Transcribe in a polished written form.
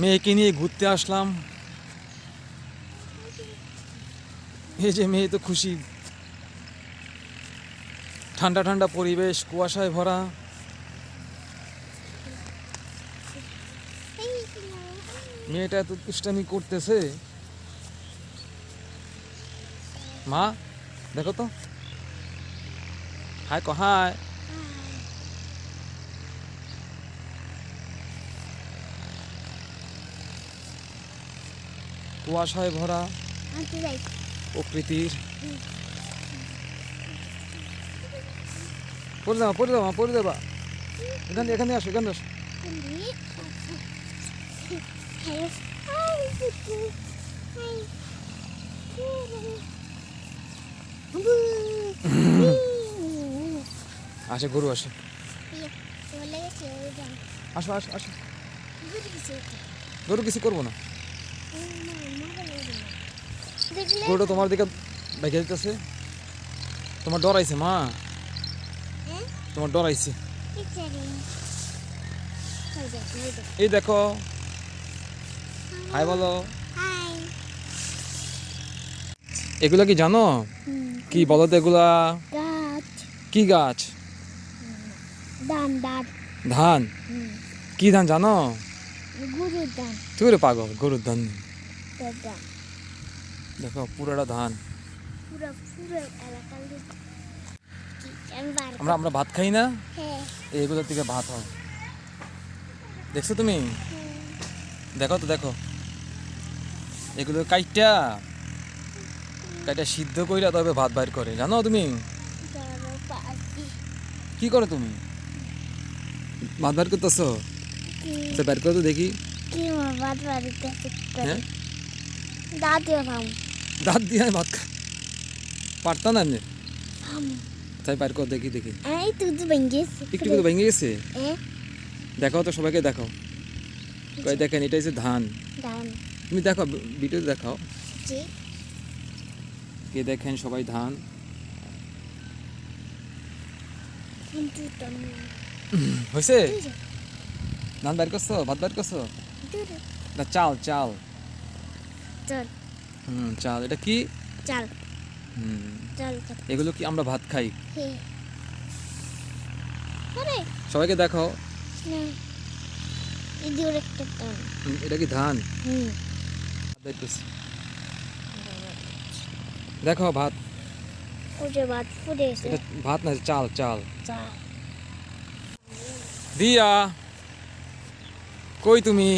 মেয়েকে নিয়ে ঘুরতে আসলাম। এই যে মেয়ে তো খুশি। ঠান্ডা ঠান্ডা পরিবেশ, কুয়াশায় ভরা। মেয়েটা এত দুষ্টামি করতেছে। মা দেখো তো, হাই হাই। কুয়াশায় ভরা প্রকৃতির। পড়ে দেবা পড়ে দেবা পড়ে দেবা। এখানে এখানে আসো, এখানে আসো। আসে গরু আসে। আসো আসো আসো। গরু কিছু করবো না। গরুটা তোমার দিকে দেখে যেতেছে। তোমার ডর আইছে মা, তোমার ডর আইছে। এই দেখো, হাই বলো। এগুলা কি জানো? কি বলো তো এগুলা? কি গাছ? ধান। কি ধান জানো? তুই রে পাগল, গরুর ধান। দেখো পুরোটা ধান। আমরা আমরা ভাত খাই না, এইগুলোর থেকে ভাত হয়। দেখছো তুমি? দেখো তো দেখো, এগুলো কাইটা কাইটা সিদ্ধ কইরা তবে ভাত বাইর করে, জানো তুমি? কি করো তুমি? ভাত বাইর করতেছো? বাইর করে তো দেখি। হ্যাঁ, দাঁত দিয়ে ভাত খা পারতা না এমনি। তাই বাইর কর দেখি দেখি। একটু কিন্তু ভেঙে গেছে। দেখো তো সবাইকে দেখো। কই দেখেন, এটা হচ্ছে ধান। তুমি দেখো, ভিডিও দেখাও। কে দেখেন সবাই ধান। হয়েছে? ধান বাইর করছো, ভাত বাইর করছো? না চাল চাল। চাল। এটা কি? চাল। এগুলো কি আমরা ভাত খাই? সবাইকে দেখাও। এটা কি ধান? দেখো ভাত। এটা ভাত না, চাল চাল। দিয়া কই তুমি?